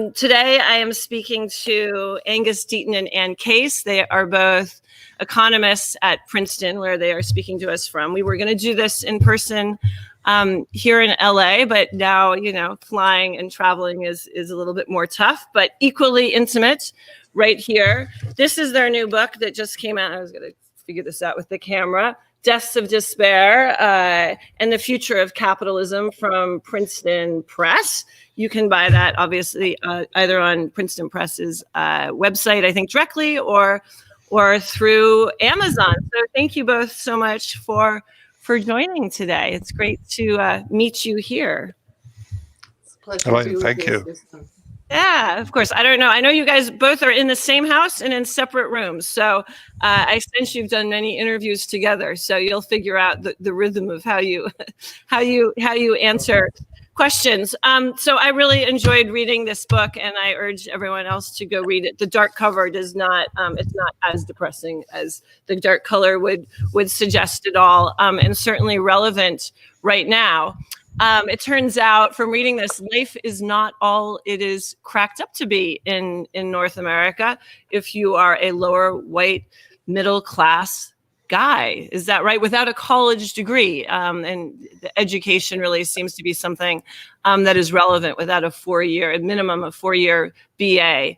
Today, I am speaking to Angus, Deaton, and Ann Case. They are both economists at Princeton, where they are speaking to us from. We were going to do this in person here in LA, but now, flying and traveling is a little bit more tough, but equally intimate right here. This is their new book that just came out. I was going to figure this out with the camera. Deaths of Despair and the Future of Capitalism from Princeton Press. You can buy that, obviously, either on Princeton Press's website, I think directly, or through Amazon. So thank you both so much for joining today. It's great to meet you here. It's a pleasure to thank you. Yeah, of course. I don't know. I know you guys both are in the same house and in separate rooms. So I sense you've done many interviews together. So you'll figure out the rhythm of how you answer questions. So I really enjoyed reading this book, and I urge everyone else to go read it. The dark cover does not, it's not as depressing as the dark color would suggest at all, and certainly relevant right now. It turns out from reading this, life is not all it is cracked up to be in North America if you are a lower white middle class guy. Is that right? Without a college degree. And the education really seems to be something that is relevant without a minimum of 4-year BA.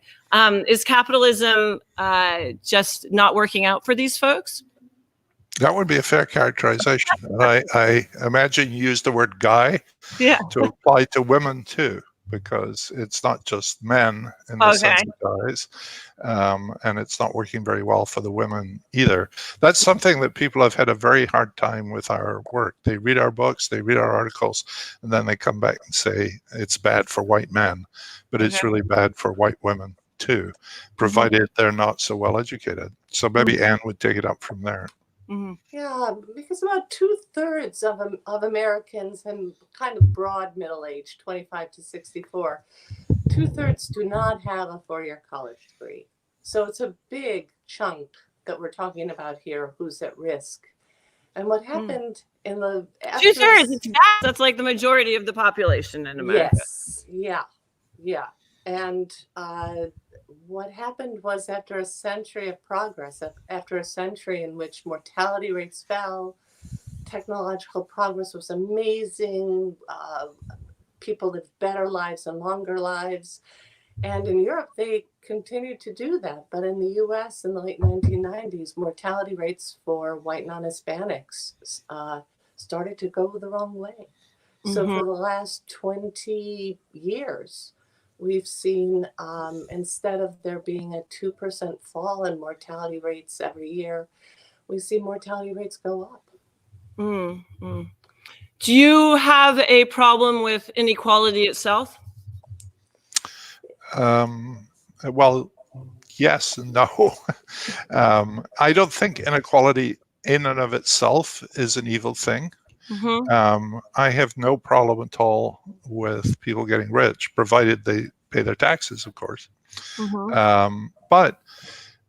Is capitalism just not working out for these folks? That would be a fair characterization. I imagine you use the word guy to apply to women too, because it's not just men in the sense of guys, and it's not working very well for the women either. That's something that people have had a very hard time with our work. They read our books, they read our articles, and then they come back and say it's bad for white men, but it's really bad for white women too, provided they're not so well educated. So maybe Anne would take it up from there. Mm-hmm. Yeah, because about 2/3 of Americans in kind of broad middle age, 25 to 64, 2/3 do not have a 4-year college degree. So it's a big chunk that we're talking about here who's at risk. And what happened in the 2/3, that's like the majority of the population in America. Yes, yeah. And what happened was, after a century of progress, after a century in which mortality rates fell, technological progress was amazing, people lived better lives and longer lives. And in Europe, they continued to do that. But in the US in the late 1990s, mortality rates for white non-Hispanics started to go the wrong way. So for the last 20 years, we've seen, instead of there being a 2% fall in mortality rates every year, we see mortality rates go up. Do you have a problem with inequality itself? Well, yes and no. I don't think inequality in and of itself is an evil thing. I have no problem at all with people getting rich, provided they pay their taxes, of course. But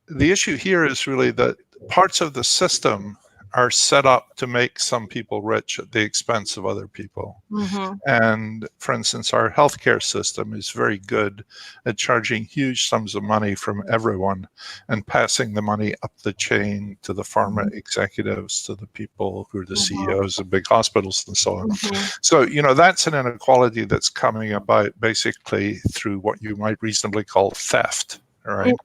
the issue here is really that parts of the system are set up to make some people rich at the expense of other people. And for instance, our healthcare system is very good at charging huge sums of money from everyone and passing the money up the chain to the pharma executives, to the people who are the CEOs of big hospitals and so on. So, that's an inequality that's coming about basically through what you might reasonably call theft. Right.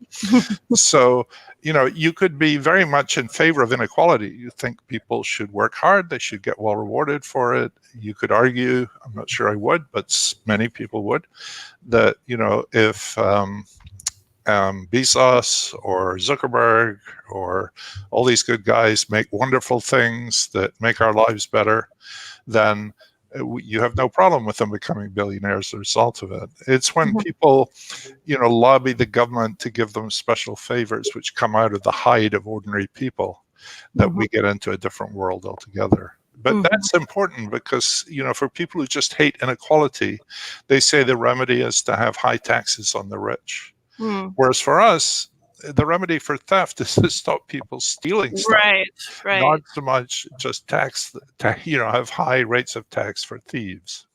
So, you could be very much in favor of inequality. You think people should work hard, they should get well rewarded for it. You could argue, I'm not sure I would, but many people would, that, if Bezos or Zuckerberg or all these good guys make wonderful things that make our lives better, then you have no problem with them becoming billionaires as a result of it. It's when people, lobby the government to give them special favors, which come out of the hide of ordinary people, that we get into a different world altogether. But that's important because, for people who just hate inequality, they say the remedy is to have high taxes on the rich. Whereas for us, the remedy for theft is to stop people stealing stuff. Right. Not so much just have high rates of tax for thieves.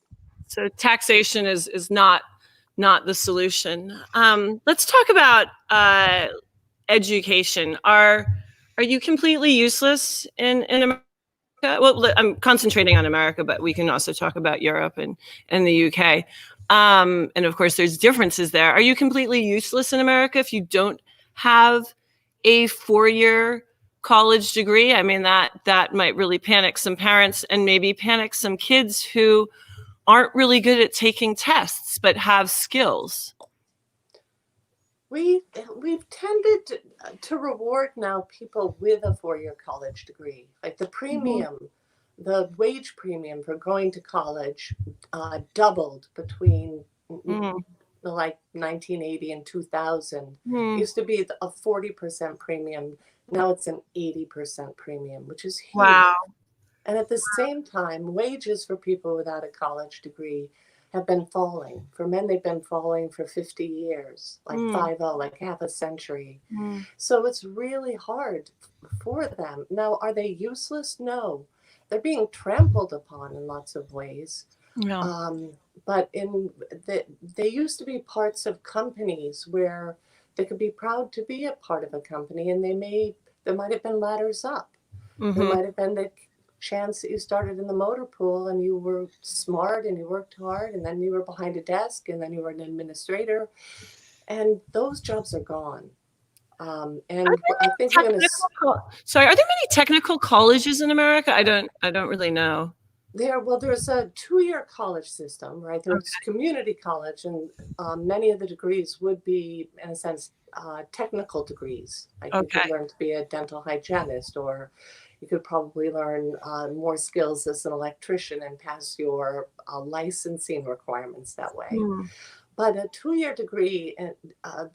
So taxation is not not the solution. Let's talk about education. Are you completely useless in America? Well, I'm concentrating on America, but we can also talk about Europe and the UK. And of course, there's differences there. Are you completely useless in America if you don't have a 4-year college degree? I mean, that might really panic some parents and maybe panic some kids who aren't really good at taking tests, but have skills. We've tended to reward now people with a 4-year college degree. Like the premium, the wage premium for going to college doubled between like 1980 and 2000. It used to be a 40% premium. Now it's an 80% premium, which is huge. Wow. And at the same time, wages for people without a college degree have been falling. For men, they've been falling for 50 years, like 50, like half a century. So it's really hard for them. Now, are they useless? No. They're being trampled upon in lots of ways. Yeah. But they used to be parts of companies where they could be proud to be a part of a company, and there might have been ladders up. There might have been the chance that you started in the motor pool and you were smart and you worked hard, and then you were behind a desk, and then you were an administrator, and those jobs are gone. And I think sorry, are there many technical colleges in America? I don't really know. There's a 2-year college system, right? There's community college, and many of the degrees would be, in a sense, technical degrees. Like you could learn to be a dental hygienist, or you could probably learn more skills as an electrician and pass your licensing requirements that way. But a 2-year degree, and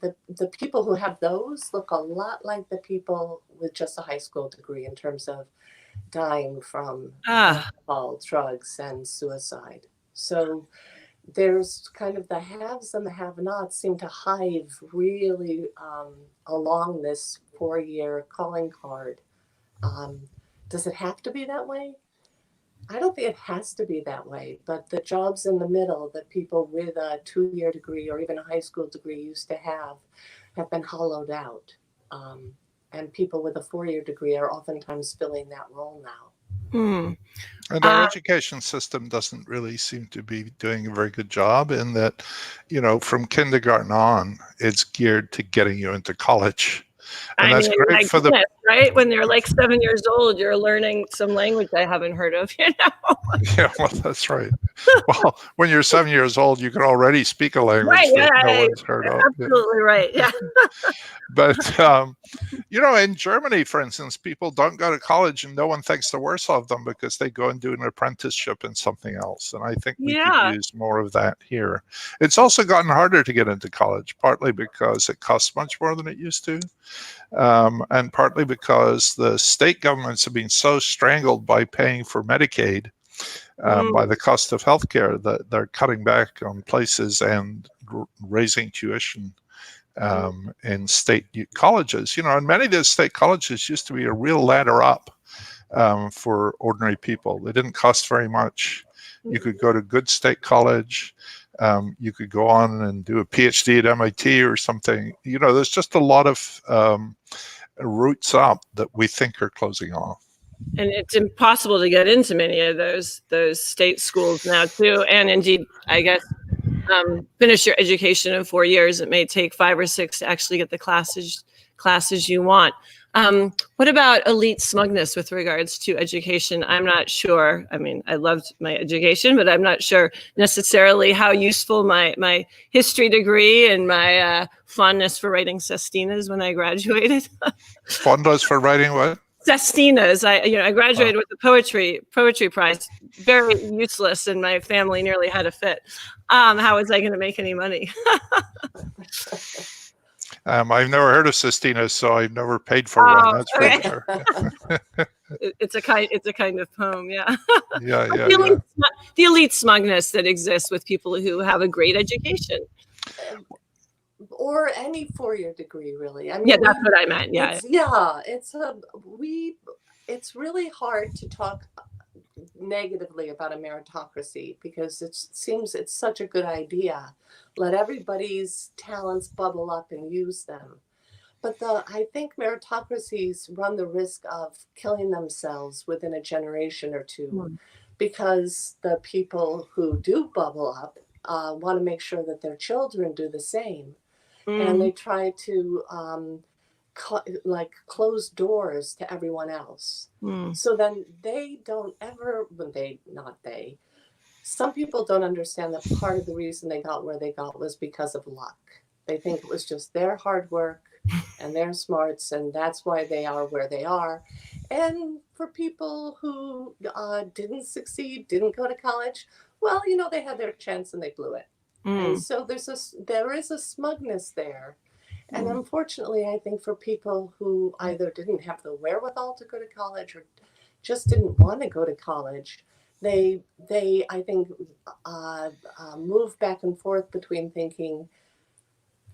the people who have those look a lot like the people with just a high school degree in terms of dying from alcohol, drugs, and suicide. So there's kind of the haves and the have-nots seem to hive really along this 4-year calling card. Does it have to be that way? I don't think it has to be that way, but the jobs in the middle that people with a 2-year degree or even a high school degree used to have been hollowed out. And people with a 4-year degree are oftentimes filling that role now. And our education system doesn't really seem to be doing a very good job in that, from kindergarten on, it's geared to getting you into college. And that's great for the right. When they're like 7 years old, you're learning some language I haven't heard of. Yeah, well, that's right. Well, when you're 7 years old, you can already speak a language that no one's heard of. Absolutely right. Yeah. But in Germany, for instance, people don't go to college, and no one thinks the worse of them because they go and do an apprenticeship in something else. And I think we could use more of that here. It's also gotten harder to get into college, partly because it costs much more than it used to. And partly because the state governments have been so strangled by paying for Medicaid, by the cost of healthcare, that they're cutting back on places and raising tuition in state colleges. And many of those state colleges used to be a real ladder up for ordinary people. They didn't cost very much. You could go to good state college. You could go on and do a PhD at MIT or something. There's just a lot of routes up that we think are closing off. And it's impossible to get into many of those state schools now too. And indeed, I guess, finish your education in 4 years. It may take 5 or 6 to actually get the classes you want. What about elite smugness with regards to education? I'm not sure. I mean, I loved my education, but I'm not sure necessarily how useful my history degree and my fondness for writing sestinas when I graduated. Fondness for writing what? Sestinas. I graduated with the poetry prize. Very useless, and my family nearly had a fit. How was I going to make any money? I've never heard of sestinas, so I've never paid for one. That's for sure. It's a kind of poem, yeah. Yeah. The elite smugness that exists with people who have a great education. Or any 4-year degree, really. I mean, yeah, that's what I meant. Yeah. It's really hard to talk. negatively about a meritocracy because it seems it's such a good idea. Let everybody's talents bubble up and use them. But I think meritocracies run the risk of killing themselves within a generation or two because the people who do bubble up want to make sure that their children do the same. And they try to close doors to everyone else. So then they don't ever, some people don't understand that part of the reason they got where they got was because of luck. They think it was just their hard work and their smarts, and that's why they are where they are. And for people who didn't succeed, didn't go to college, well, they had their chance and they blew it. And so there is a smugness there. And unfortunately, I think for people who either didn't have the wherewithal to go to college or just didn't want to go to college, they I think, move back and forth between thinking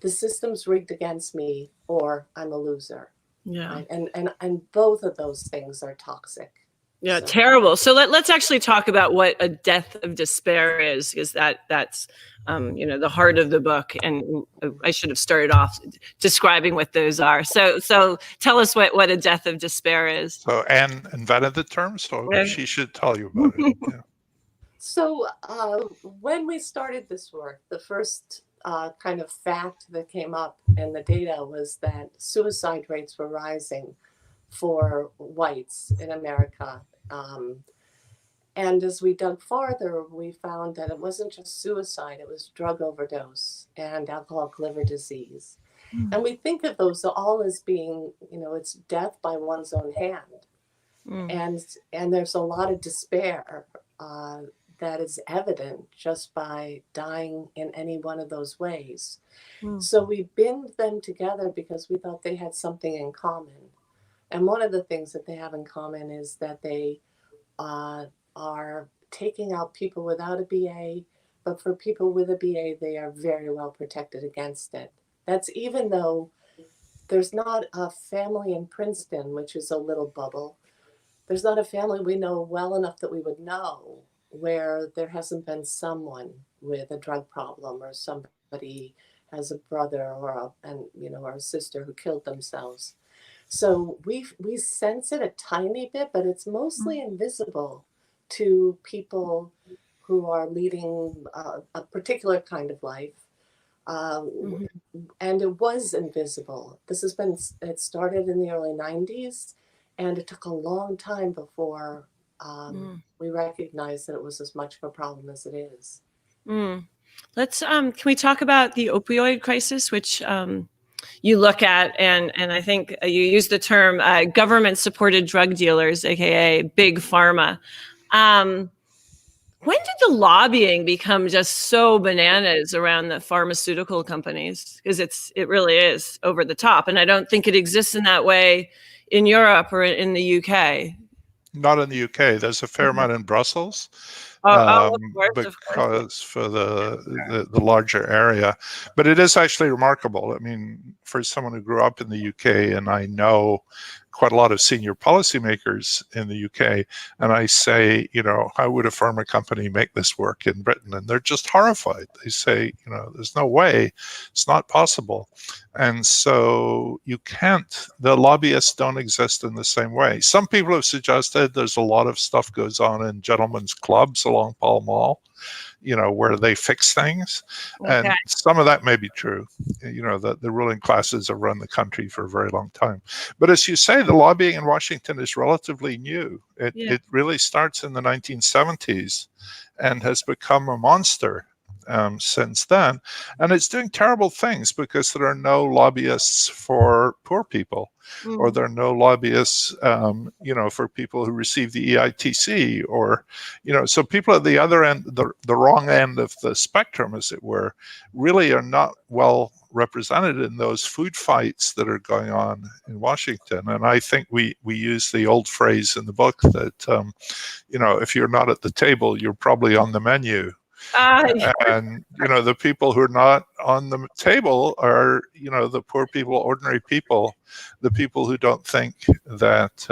the system's rigged against me or I'm a loser. Yeah. Right? And both of those things are toxic. Yeah, terrible. So let's actually talk about what a death of despair is, because that's the heart of the book. And I should have started off describing what those are. So tell us what a death of despair is. So Anne invented the term, so she should tell you about it. Yeah. So when we started this work, the first kind of fact that came up in the data was that suicide rates were rising for whites in America. And as we dug farther, we found that it wasn't just suicide, it was drug overdose and alcoholic liver disease. And we think of those all as being, it's death by one's own hand. And there's a lot of despair that is evident just by dying in any one of those ways. So we binned them together because we thought they had something in common. And one of the things that they have in common is that they are taking out people without a BA, but for people with a BA, they are very well protected against it. That's even though there's not a family in Princeton, which is a little bubble. There's not a family we know well enough that we would know where there hasn't been someone with a drug problem or somebody has a brother or a sister who killed themselves. So we sense it a tiny bit, but it's mostly invisible to people who are leading a particular kind of life. And it was invisible. It started in the early 90s, and it took a long time before we recognized that it was as much of a problem as it is. Let's, can we talk about the opioid crisis, which you look at, and I think you use the term government-supported drug dealers, aka big pharma. When did the lobbying become just so bananas around the pharmaceutical companies? Because it really is over the top, and I don't think it exists in that way in Europe or in the UK. Not in the UK. There's a fair amount in Brussels. Of course. Because for the larger area, but it is actually remarkable. I mean, for someone who grew up in the UK, and I know quite a lot of senior policymakers in the UK, and I say, how would a pharma company make this work in Britain? And they're just horrified. They say, there's no way, it's not possible. And so you can't, the lobbyists don't exist in the same way. Some people have suggested there's a lot of stuff goes on in gentlemen's clubs along Pall Mall, where they fix things. Okay. And some of that may be true, that the ruling classes have run the country for a very long time. But as you say, the lobbying in Washington is relatively new. It really starts in the 1970s and has become a monster since then. And it's doing terrible things because there are no lobbyists for poor people, or there are no lobbyists, for people who receive the EITC, or, so people at the other end, the wrong end of the spectrum, as it were, really are not well represented in those food fights that are going on in Washington. And I think we use the old phrase in the book that, if you're not at the table, you're probably on the menu. And the people who are not on the table are the poor people, ordinary people, the people who don't think that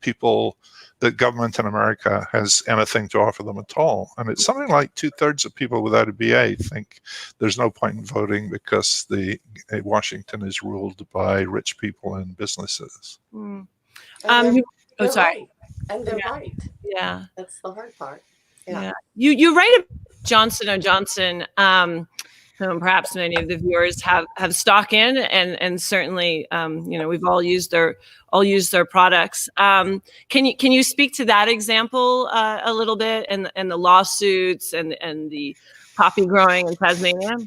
people that government in America has anything to offer them at all. And it's something like 2/3 of people without a BA think there's no point in voting because Washington is ruled by rich people and businesses. They're sorry. right. And they're right. Yeah. That's the hard part. Yeah. You write about Johnson & Johnson, and perhaps many of the viewers have stock in, and certainly, we've all used their products. Can you speak to that example a little bit, and the lawsuits and the poppy growing in Tasmania?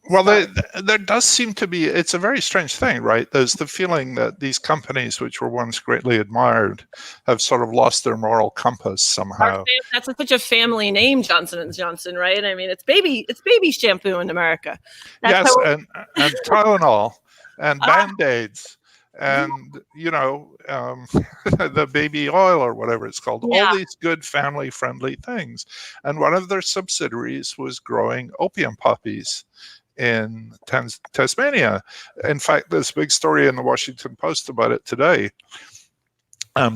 Well, there does seem to be, it's a very strange thing, right? There's the feeling that these companies, which were once greatly admired, have sort of lost their moral compass somehow. That's such a family name, Johnson & Johnson, right? I mean, it's baby shampoo in America. Yes, and Tylenol and Band-Aids and, the baby oil or whatever it's called, all these good family-friendly things. And one of their subsidiaries was growing opium poppies in Tasmania. In fact, there's a big story in the Washington Post about it today,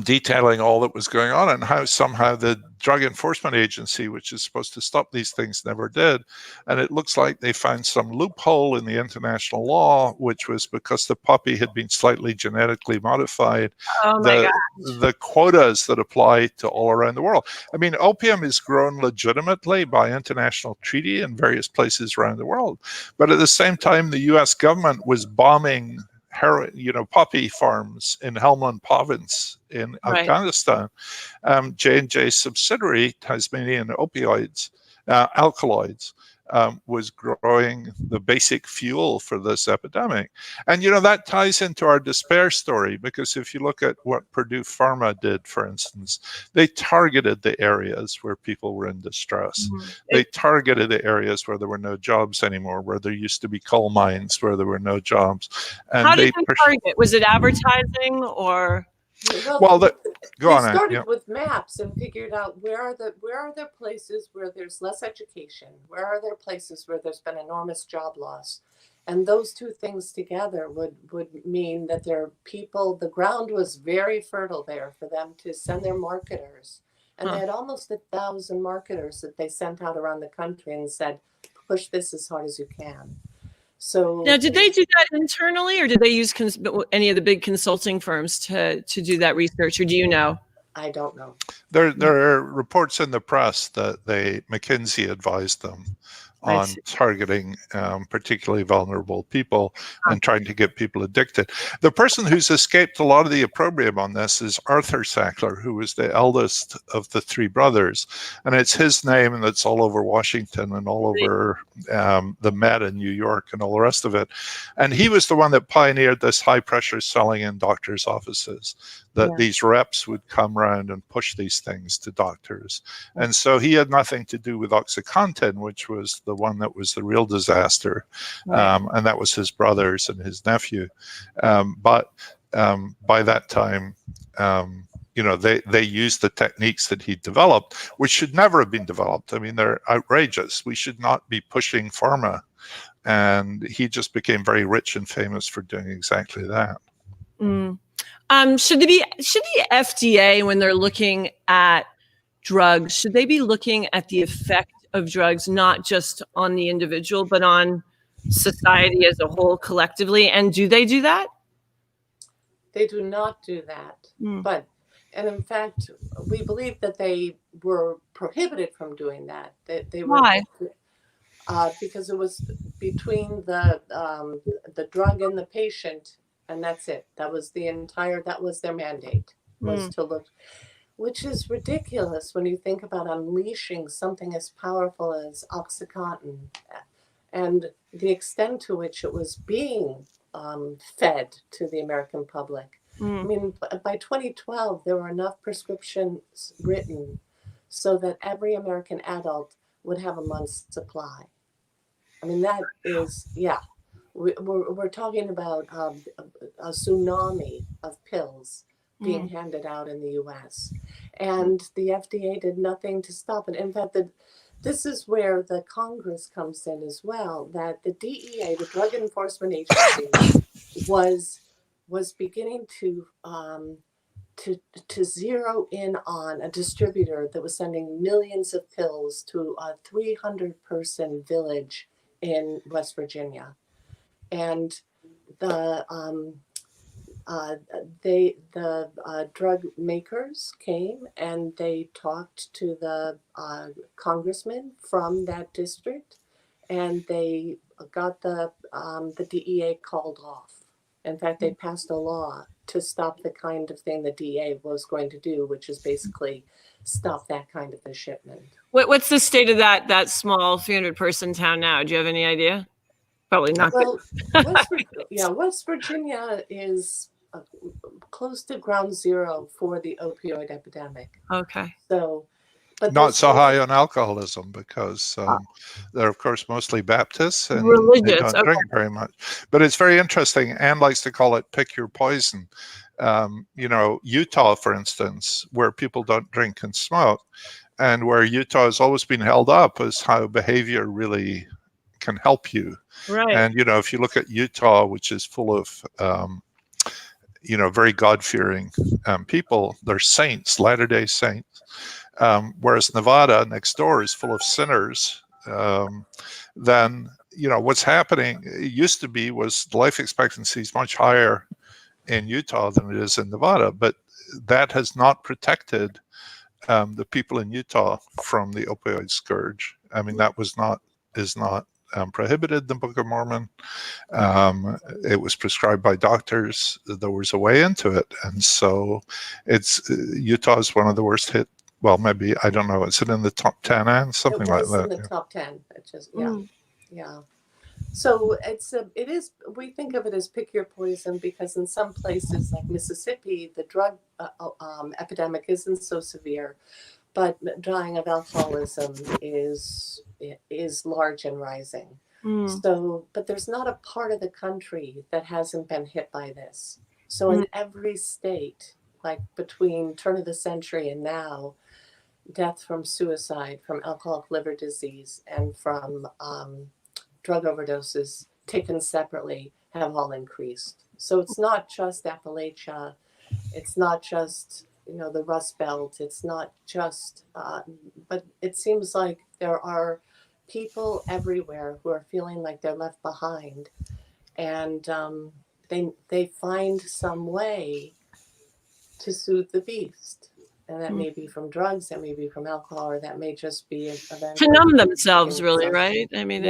detailing all that was going on and how somehow the Drug Enforcement Agency, which is supposed to stop these things, never did. And it looks like they found some loophole in the international law, which was because the poppy had been slightly genetically modified. The quotas that apply to all around the world. I mean, opium is grown legitimately by international treaty in various places around the world. But at the same time, the US government was bombing poppy farms in Helmand Province in Afghanistan. J&J's subsidiary, Tasmanian Alkaloids, was growing the basic fuel for this epidemic. And, that ties into our despair story, because if you look at what Purdue Pharma did, for instance, they targeted the areas where people were in distress. They targeted the areas where there were no jobs anymore, where there used to be coal mines, where there were no jobs. And how did they target? Was it advertising or? Well, they started with maps and figured out where are there places where there's less education, where are there places where there's been enormous job loss, and those two things together would mean that the ground was very fertile there for them to send their marketers, and they had almost 1,000 marketers that they sent out around the country and said, push this as hard as you can. So now, did they do that internally, or did they use any of the big consulting firms to do that research, or do you know? I don't know. There are reports in the press that McKinsey advised them on targeting particularly vulnerable people and trying to get people addicted. The person who's escaped a lot of the opprobrium on this is Arthur Sackler, who was the eldest of the three brothers. And it's his name that's all over Washington and all over the Met in New York and all the rest of it. And he was the one that pioneered this high pressure selling in doctors' offices, that these reps would come around and push these things to doctors. And so he had nothing to do with OxyContin, which was the one that was the real disaster. And that was his brothers and his nephew. But by that time, they used the techniques that he developed, which should never have been developed. I mean, they're outrageous. We should not be pushing pharma. And he just became very rich and famous for doing exactly that. Should the FDA, when they're looking at drugs, should they be looking at the effect of drugs, not just on the individual, but on society as a whole collectively? And do they do that? They do not do that. And in fact, we believe that they were prohibited from doing that. Why? Because it was between the drug and the patient. And that's it. That was their mandate, was to look, which is ridiculous when you think about unleashing something as powerful as OxyContin and the extent to which it was being fed to the American public. I mean, by 2012, there were enough prescriptions written so that every American adult would have a month's supply. I mean, that is, We're talking about a tsunami of pills being handed out in the U.S. And the FDA did nothing to stop it. In fact, this is where the Congress comes in as well, that the DEA, the Drug Enforcement Agency, was was beginning to zero in on a distributor that was sending millions of pills to a 300-person village in West Virginia, and the drug makers came and they talked to the congressman from that district, and they got the DEA called off. In fact, they passed a law to stop the kind of thing the DEA was going to do, which is basically stop that kind of a shipment. What's the state of that small 300-person town now? Do you have any idea? Probably not. Well, West Virginia is close to ground zero for the opioid epidemic. Okay. So, but not so high on alcoholism because they're, of course, mostly Baptists and religious. They don't drink very much. But it's very interesting. Anne likes to call it pick your poison. Utah, for instance, where people don't drink and smoke, and where Utah has always been held up as how behavior really can help you. Right. And, if you look at Utah, which is full of, very God-fearing people, they're saints, Latter-day Saints. Whereas Nevada next door is full of sinners. Then, what's happening, it used to be was life expectancy is much higher in Utah than it is in Nevada, but that has not protected the people in Utah from the opioid scourge. I mean, that is not prohibited in the Book of Mormon. It was prescribed by doctors. There was a way into it. And so Utah is one of the worst hit. Well, maybe, I don't know. Is it in the top 10 and something like that? It was in the top 10. It's just, yeah. So it is, we think of it as pick your poison because in some places like Mississippi, the drug epidemic isn't so severe, but dying of alcoholism is large and rising. So, but there's not a part of the country that hasn't been hit by this. So in every state, like between turn of the century and now, death from suicide, from alcoholic liver disease, and from drug overdoses taken separately have all increased. So it's not just Appalachia, it's not just the Rust Belt, it's not just, but it seems like there are people everywhere who are feeling like they're left behind, and they find some way to soothe the beast. And that may be from drugs, that may be from alcohol, or that may just be to numb themselves, really, right? I mean,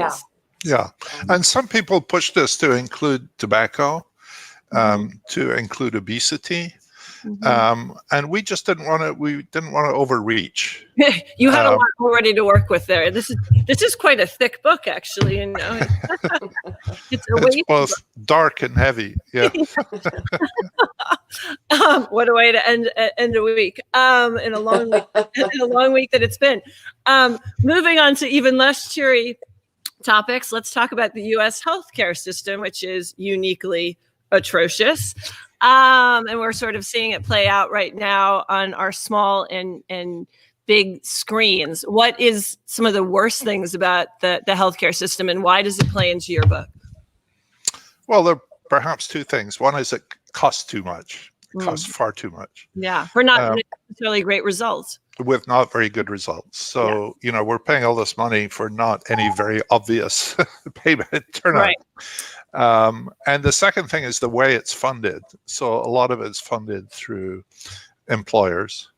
yeah. And some people push this to include tobacco, to include obesity. And we just didn't want to overreach. You had a lot already to work with there. This is quite a thick book, actually. And it's both dark and heavy. Yeah. What a way to end a week. In a long week, in a long week that it's been. Moving on to even less cheery topics, let's talk about the U.S. healthcare system, which is uniquely atrocious. And we're sort of seeing it play out right now on our small and big screens. What is some of the worst things about the healthcare system, and why does it play into your book? Well, there are perhaps two things. One is it costs too much. It costs far too much. Yeah, for not necessarily great results. With not very good results. So, we're paying all this money for not any very obvious payment turnout. Right. And the second thing is the way it's funded. So a lot of it's funded through employers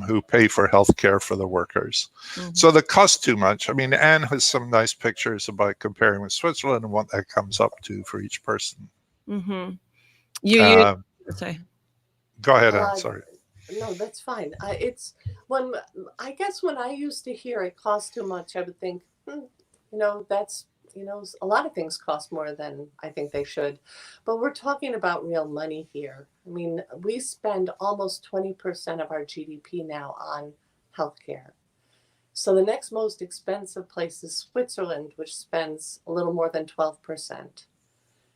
who pay for healthcare for the workers. So the cost too much. I mean, Anne has some nice pictures about comparing with Switzerland and what that comes up to for each person. Sorry. Go ahead, Anne. Sorry. No, that's fine. It's when I used to hear it costs too much, I would think, that's. A lot of things cost more than I think they should, but we're talking about real money here. I mean, we spend almost 20% of our GDP now on healthcare. So the next most expensive place is Switzerland, which spends a little more than 12%.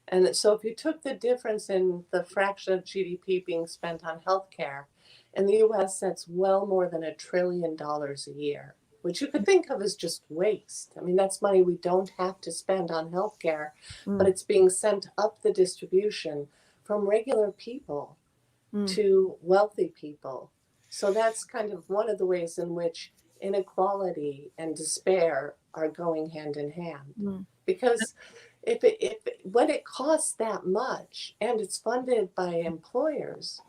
And so if you took the difference in the fraction of GDP being spent on healthcare, in the US, that's well more than $1 trillion a year, which you could think of as just waste. I mean, that's money we don't have to spend on healthcare, but it's being sent up the distribution from regular people to wealthy people. So that's kind of one of the ways in which inequality and despair are going hand in hand. Because when it costs that much and it's funded by employers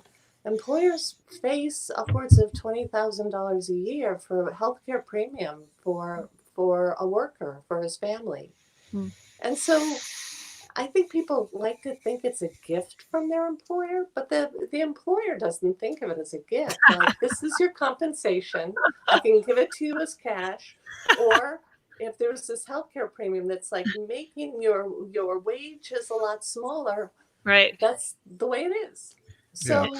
face upwards of $20,000 a year for a healthcare premium for a worker, for his family. And so I think people like to think it's a gift from their employer, but the employer doesn't think of it as a gift. Like, this is your compensation. I can give it to you as cash. Or if there's this healthcare premium that's like making your wages a lot smaller, right? That's the way it is. So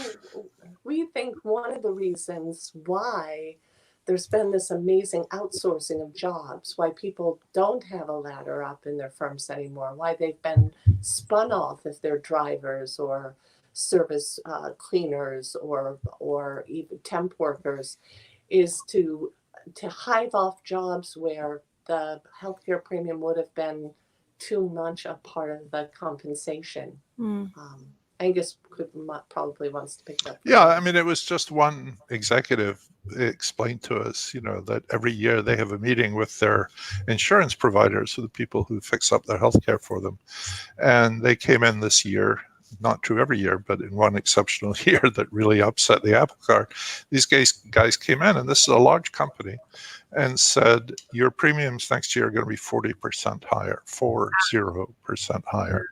we think one of the reasons why there's been this amazing outsourcing of jobs, why people don't have a ladder up in their firms anymore, why they've been spun off if they're drivers or service cleaners or even temp workers, is to hive off jobs where the healthcare premium would have been too much a part of the compensation. Angus probably wants to pick up. Yeah, I mean, it was just one executive explained to us, that every year they have a meeting with their insurance providers, so the people who fix up their healthcare for them. And they came in this year, not true every year, but in one exceptional year that really upset the apple cart. These guys came in, and this is a large company, and said, your premiums next year are going to be 40% higher, 40% higher.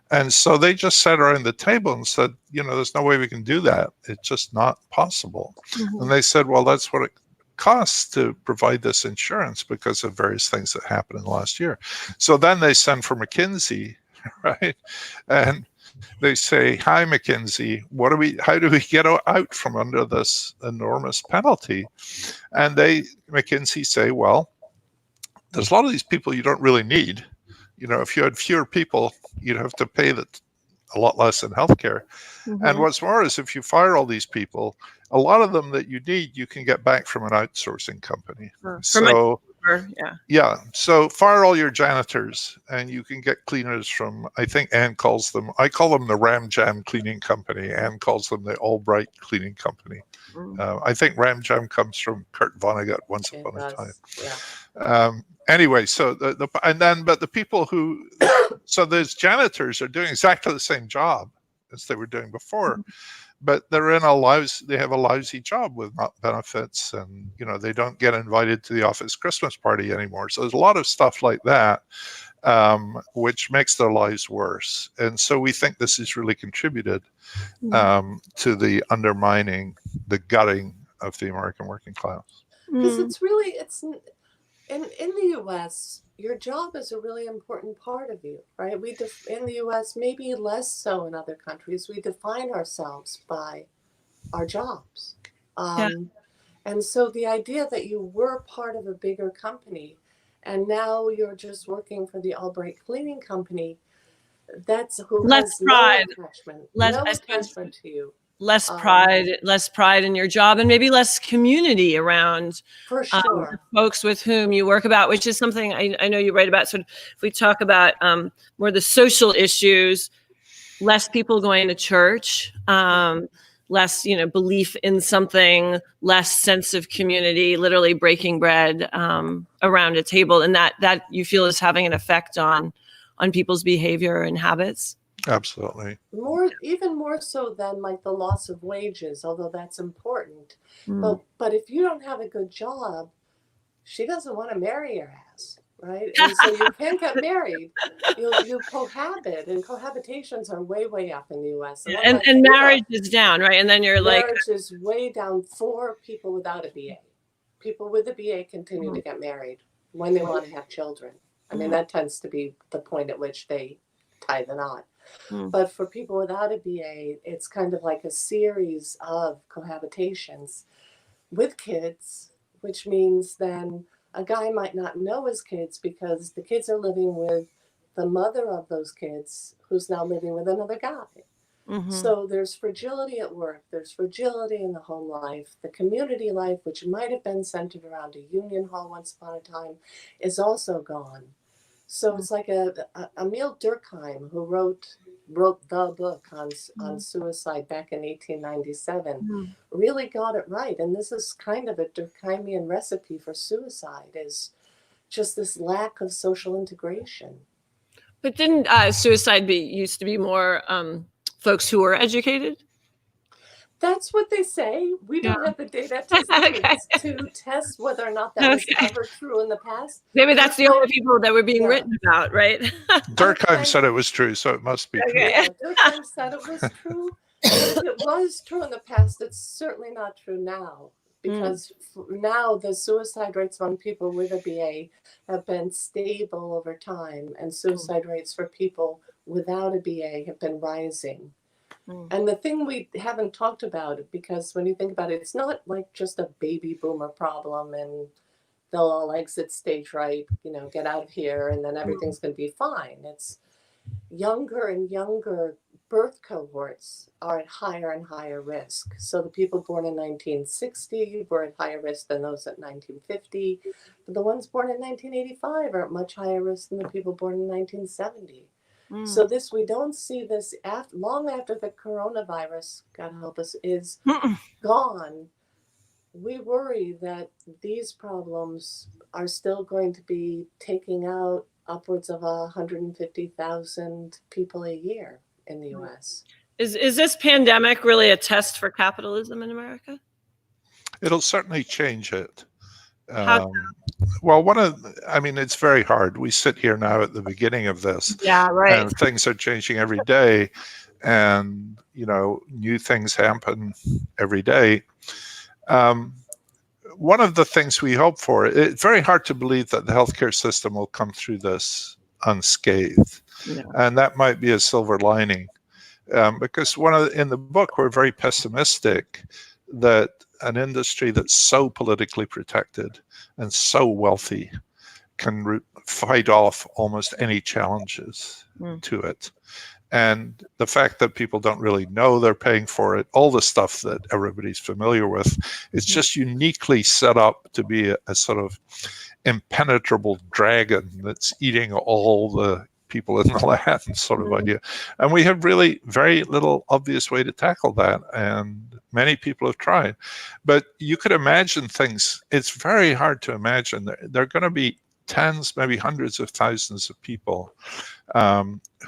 And so they just sat around the table and said, there's no way we can do that. It's just not possible. And they said, well, that's what it costs to provide this insurance because of various things that happened in the last year. So then they send for McKinsey, right? And they say, hi, McKinsey, how do we get out from under this enormous penalty? And McKinsey say, well, there's a lot of these people you don't really need. If you had fewer people, you'd have to pay a lot less in healthcare. And what's more is if you fire all these people, a lot of them that you need, you can get back from an outsourcing company. So fire all your janitors and you can get cleaners from, I think Anne calls them, I call them the Ram Jam Cleaning Company. Anne calls them the Albright Cleaning Company. I think Ram Jam comes from Kurt Vonnegut once upon a time. Yeah. Anyway, so but the people so those janitors are doing exactly the same job as they were doing before, but they have a lousy job with not benefits, and they don't get invited to the office Christmas party anymore. So there's a lot of stuff like that, which makes their lives worse. And so we think this has really contributed to the undermining, the gutting of the American working class. Because it's in the U.S., your job is a really important part of you, right? In the U.S., maybe less so in other countries, we define ourselves by our jobs. And so the idea that you were part of a bigger company and now you're just working for the Albright Cleaning Company, that's less pride, no attachment to you. Less pride in your job, and maybe less community around for sure folks with whom you work about, which is something I know you write about. So if we talk about more the social issues, less people going to church, less belief in something, less sense of community, literally breaking bread around a table, and that you feel is having an effect on people's behavior and habits. Absolutely. Even more so than like the loss of wages, although that's important. But if you don't have a good job, she doesn't want to marry your ass, right? And so you can't get married. You cohabit, and cohabitations are way, way up in the U.S. And marriage is down, right? And then marriage is way down for people without a BA. People with a BA continue to get married when they want to have children. I mean, that tends to be the point at which they tie the knot. But for people without a BA, it's kind of like a series of cohabitations with kids, which means then a guy might not know his kids because the kids are living with the mother of those kids who's now living with another guy. So there's fragility at work, there's fragility in the home life, the community life, which might have been centered around a union hall once upon a time, is also gone. So it's like Emil Durkheim, who wrote the book on suicide back in 1897, really got it right. And this is kind of a Durkheimian recipe for suicide, is just this lack of social integration. But didn't suicide used to be more folks who were educated? That's what they say. We don't have the data to test whether or not that was ever true in the past. Maybe that's the only people that were being written about, right? Durkheim said it was true, so it must be true. Yeah, Durkheim said it was true. But if it was true in the past, it's certainly not true now. Because now the suicide rates among people with a BA have been stable over time, and suicide rates for people without a BA have been rising. And the thing we haven't talked about, because when you think about it, it's not like just a baby boomer problem and they'll all exit stage right, get out of here and then everything's going to be fine. It's younger and younger birth cohorts are at higher and higher risk. So the people born in 1960 were at higher risk than those at 1950. But the ones born in 1985 are at much higher risk than the people born in 1970. So we don't see this long after the coronavirus, God help us, is gone. We worry that these problems are still going to be taking out upwards of 150,000 people a year in the U.S. Is this pandemic really a test for capitalism in America? It'll certainly change it. How? Well, it's very hard. We sit here now at the beginning of this. Yeah, right. And things are changing every day. And, new things happen every day. One of the things we hope for, it's very hard to believe that the healthcare system will come through this unscathed. Yeah. And that might be a silver lining. Because in the book, we're very pessimistic that an industry that's so politically protected and so wealthy can fight off almost any challenges to it. And the fact that people don't really know they're paying for it, all the stuff that everybody's familiar with, it's just uniquely set up to be a sort of impenetrable dragon that's eating all the people in the land sort of idea. And we have really very little obvious way to tackle that. And many people have tried. But you could imagine things. It's very hard to imagine. There are going to be tens, maybe hundreds of thousands of people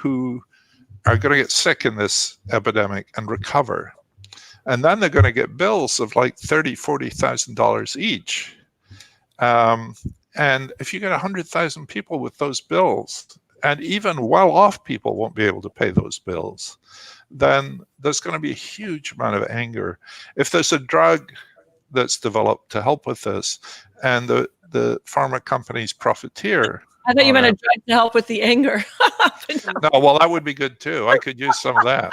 who are going to get sick in this epidemic and recover. And then they're going to get bills of like $30,000, $40,000 each. And if you get 100,000 people with those bills, and even well-off people won't be able to pay those bills, then there's going to be a huge amount of anger. If there's a drug that's developed to help with this, and the pharma companies profiteer. I thought you meant a drug to help with the anger. No, well, that would be good too. I could use some of that.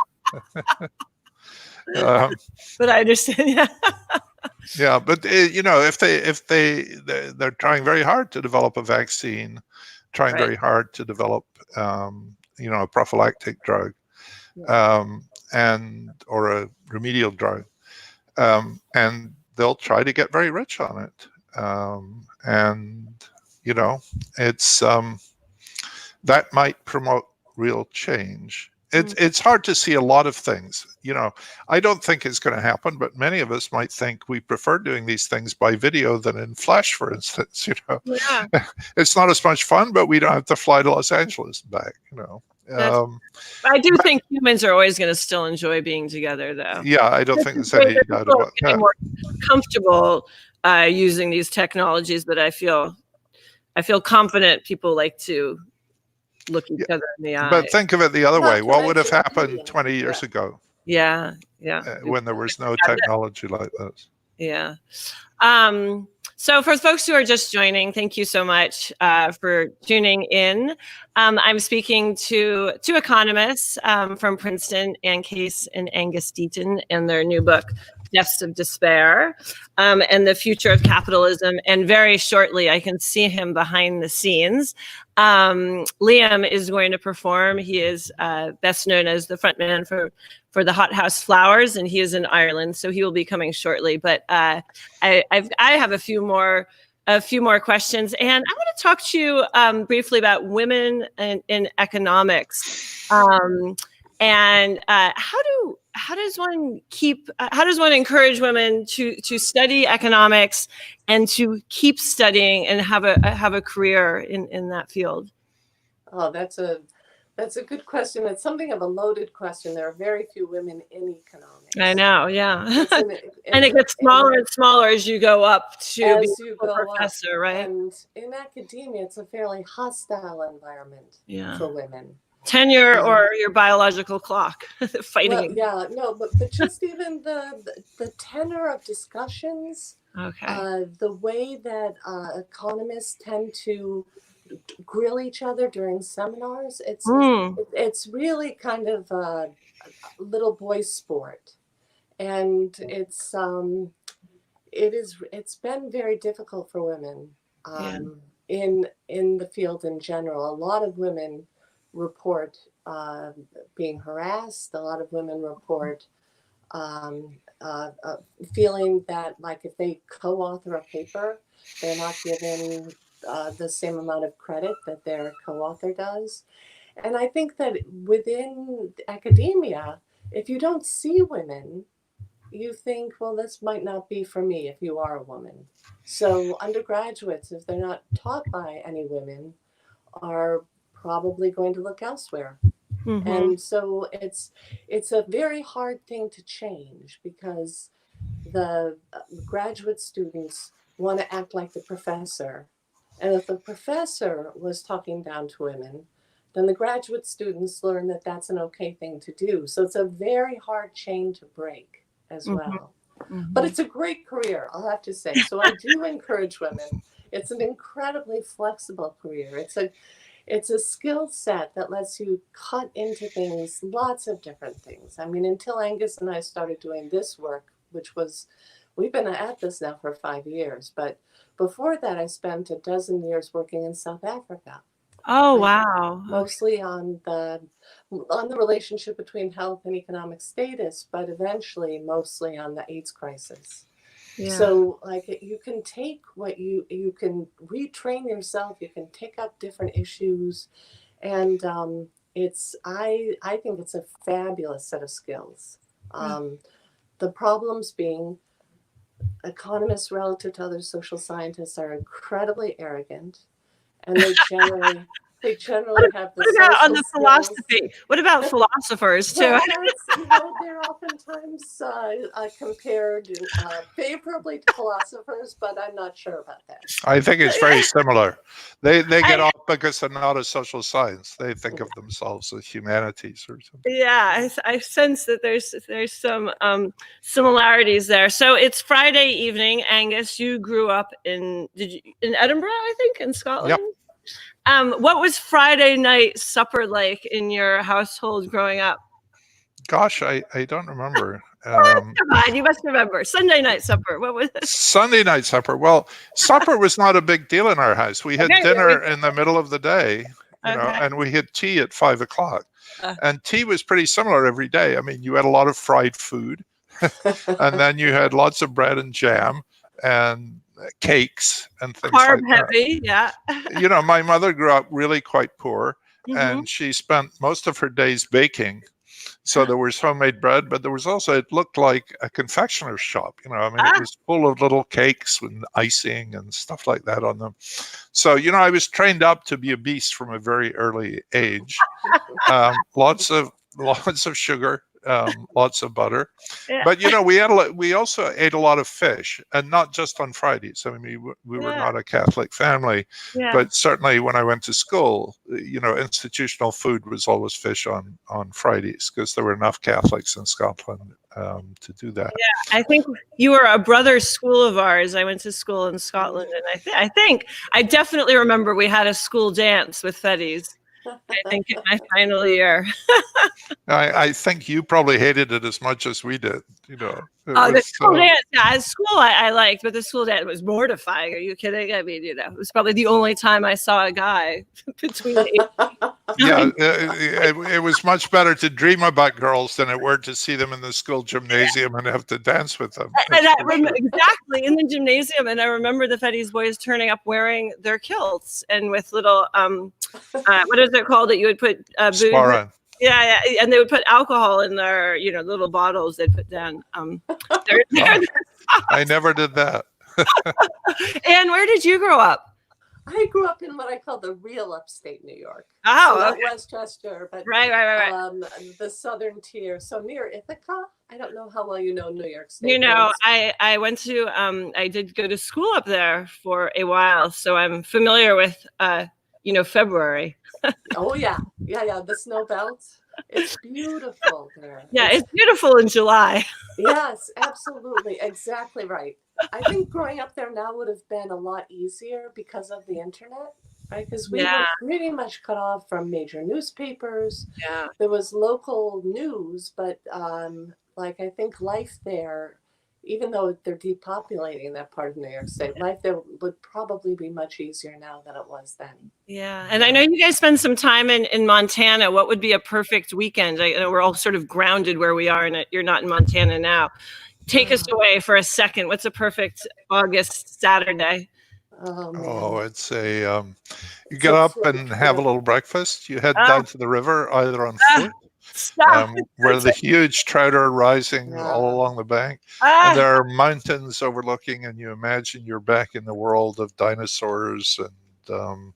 But I understand, yeah. Yeah, but if they're trying very hard to develop a vaccine, trying very hard to develop a prophylactic drug, or a remedial drug, and they'll try to get very rich on it, it's that might promote real change. It's hard to see a lot of things. I don't think it's going to happen, but many of us might think we prefer doing these things by video than in flesh, for instance. Yeah. It's not as much fun, but we don't have to fly to Los Angeles and back. I do think humans are always going to still enjoy being together, though. Yeah, I don't think there's any doubt about that. More comfortable using these technologies, but I feel confident people like to look each other in the eye. But think of it the other way. What would have happened 20 years ago? Yeah. When there was no technology like this. Yeah. So for folks who are just joining, thank you so much for tuning in. I'm speaking to two economists from Princeton, Angus and Angus Deaton, and their new book, Deaths of Despair, and the Future of Capitalism. And very shortly, I can see him behind the scenes. Liam is going to perform. He is best known as the frontman for the Hot House Flowers, and he is in Ireland, so he will be coming shortly. But I have a few more a few more questions. And I want to talk to you briefly about women in economics. And how does one encourage women to study economics and to keep studying and have a career in that field? Oh, that's a good question. It's something of a loaded question. There are very few women in economics. I know, yeah. And it gets smaller and smaller as you go up to be a professor, right? And in academia, it's a fairly hostile environment for women. Tenure or your biological clock, fighting. Well, yeah, no, but just even the tenor of discussions, the way that economists tend to grill each other during seminars, it's really kind of a little boys sport, and it's been very difficult for women in the field in general. A lot of women report being harassed. A lot of women report feeling that, like, if they co-author a paper, they're not given the same amount of credit that their co-author does. And I think that within academia, if you don't see women, you think, well, this might not be for me if you are a woman. So undergraduates, if they're not taught by any women, are probably going to look elsewhere. Mm-hmm. And so it's a very hard thing to change, because the graduate students want to act like the professor. And if the professor was talking down to women, then the graduate students learn that that's an okay thing to do. So it's a very hard chain to break as well. Mm-hmm. But it's a great career, I'll have to say. So I do encourage women. It's an incredibly flexible career. It's a skill set that lets you cut into things, lots of different things. I mean, until Angus and I started doing this work, we've been at this now for 5 years, but before that, I spent 12 years working in South Africa. Oh, wow. Mostly on the relationship between health and economic status, but eventually mostly on the AIDS crisis. Yeah. So, like, you can take what you can retrain yourself, you can take up different issues, and I think it's a fabulous set of skills. The problems being, economists relative to other social scientists are incredibly arrogant, and they generally have the What about on the philosophy? What about philosophers too? Well, they're oftentimes compared favorably to philosophers, but I'm not sure about that. I think it's very similar. They get off because they're not a social science. They think of themselves as humanities or something. Yeah, I sense that there's some similarities there. So it's Friday evening. Angus, you grew up in Edinburgh, I think, in Scotland? Yep. What was Friday night supper like in your household growing up? Gosh, I don't remember. Come on, you must remember. Sunday night supper. What was it? Sunday night supper. Well, supper was not a big deal in our house. We had dinner in the middle of the day, you know, and we had tea at 5 o'clock. And tea was pretty similar every day. I mean, you had a lot of fried food, and then you had lots of bread and jam and cakes and things carb like heavy, that. You know, my mother grew up really quite poor, and she spent most of her days baking. So there was homemade bread, but there was also, it looked like a confectioner's shop. You know, I mean, it was full of little cakes and icing and stuff like that on them. So, you know, I was trained up to be a beast from a very early age. Lots of sugar. Lots of butter, but you know, we also ate a lot of fish, and not just on Fridays. I mean, we were not a Catholic family, but certainly when I went to school, you know, institutional food was always fish on Fridays, because there were enough Catholics in Scotland to do that. Yeah, I think you were a brother school of ours. I went to school in Scotland, and I definitely remember we had a school dance with Fetties. I think in my final year. I think you probably hated it as much as we did, you know. The school dance, at school I liked, but the school dance was mortifying. Are you kidding? I mean, you know, it was probably the only time I saw a guy between the Yeah, it was much better to dream about girls than it were to see them in the school gymnasium and have to dance with them. And exactly, in the gymnasium. And I remember the Fetty's boys turning up wearing their kilts and with little, what is it called that you would put booze? Yeah, and they would put alcohol in their, little bottles they'd put down. I never did that. And where did you grow up? I grew up in what I call the real upstate New York. Oh, so okay. Not Westchester, but right. The southern tier. So near Ithaca. I don't know how well you know New York State. I went to, I did go to school up there for a while. So I'm familiar with, February. Oh, yeah. The snow belts. It's beautiful there. Yeah, it's beautiful in July. Yes, absolutely. Exactly right. I think growing up there now would have been a lot easier because of the internet, right? Because we were pretty much cut off from major newspapers. Yeah. There was local news, but I think life there, even though they're depopulating that part of New York State, life there would probably be much easier now than it was then. Yeah. And I know you guys spend some time in Montana. What would be a perfect weekend? I know we're all sort of grounded where we are, and you're not in Montana now. Take us away for a second. What's a perfect August Saturday? It's you get up and have a little breakfast. You head down to the river, either on foot, where the huge trout are rising all along the bank. And there are mountains overlooking, and you imagine you're back in the world of dinosaurs and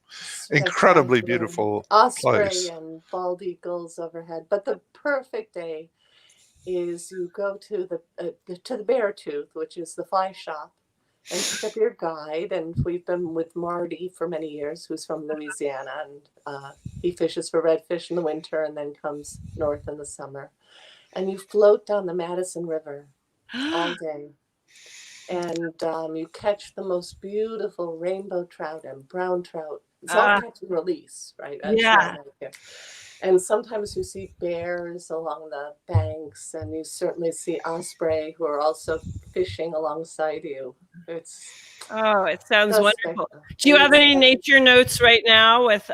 incredibly beautiful place. Osprey and bald eagles overhead. But the perfect day is you go to the Bear Tooth, which is the fly shop, and pick up your guide. And we've been with Marty for many years, who's from Louisiana, and he fishes for redfish in the winter and then comes north in the summer. And you float down the Madison River all day, and you catch the most beautiful rainbow trout and brown trout. It's all catch and release, right? And sometimes you see bears along the banks, and you certainly see osprey who are also fishing alongside you. It sounds wonderful. Do you have any nature notes right now with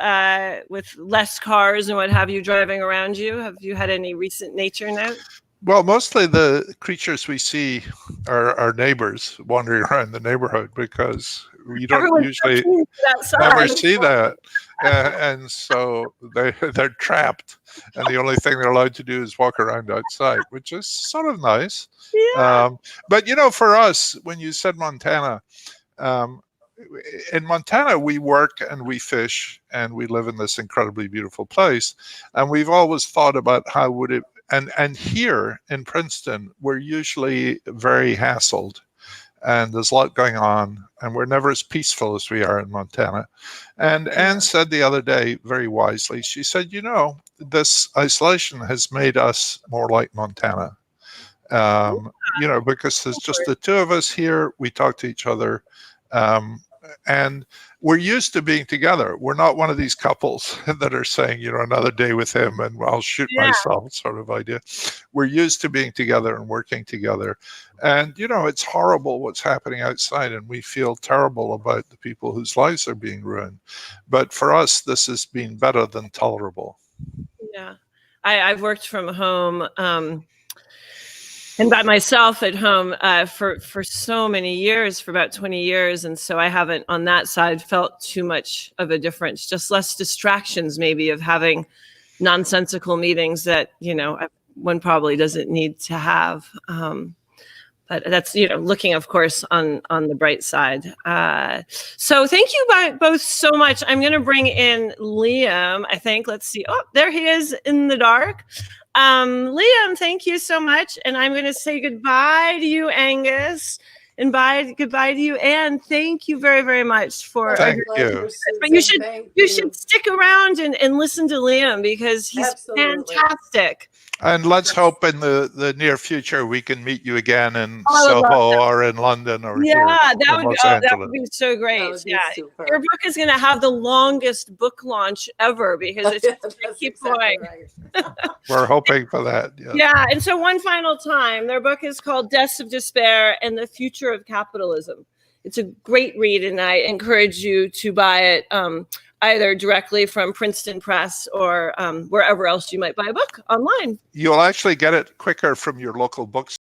less cars and what have you driving around you? Have you had any recent nature notes? Well, mostly the creatures we see are our neighbors wandering around the neighborhood, because you don't usually never see that. And so they're trapped, and the only thing they're allowed to do is walk around outside, which is sort of nice. Yeah. But for us, when you said Montana, in Montana we work and we fish and we live in this incredibly beautiful place, and we've always thought about how would it. And here in Princeton, we're usually very hassled, and there's a lot going on, and we're never as peaceful as we are in Montana. And Anne said the other day, very wisely, she said, this isolation has made us more like Montana. Because there's just the two of us here, we talk to each other, and we're used to being together. We're not one of these couples that are saying, another day with him and I'll shoot myself sort of idea. We're used to being together and working together. And, it's horrible what's happening outside, and we feel terrible about the people whose lives are being ruined. But for us, this has been better than tolerable. Yeah. I've worked from home and by myself at home for so many years, for about 20 years. And so I haven't on that side felt too much of a difference, just less distractions maybe of having nonsensical meetings that, one probably doesn't need to have. But that's, looking, of course, on the bright side. So thank you both so much. I'm going to bring in Liam, I think. Let's see. Oh, there he is in the dark. Liam, thank you so much. And I'm going to say goodbye to you, Angus. And goodbye to you, Anne. Thank you very, very much for. Thank you. But you should stick around and listen to Liam, because he's fantastic. And let's hope in the near future we can meet you again in Soho or in London or here that would be so great. Your book is going to have the longest book launch ever, because it's going to keep going. Right. We're hoping for that. Yeah. And so one final time, their book is called Deaths of Despair and the Future of Capitalism. It's a great read, and I encourage you to buy it. either directly from Princeton Press or wherever else you might buy a book online. You'll actually get it quicker from your local bookstore.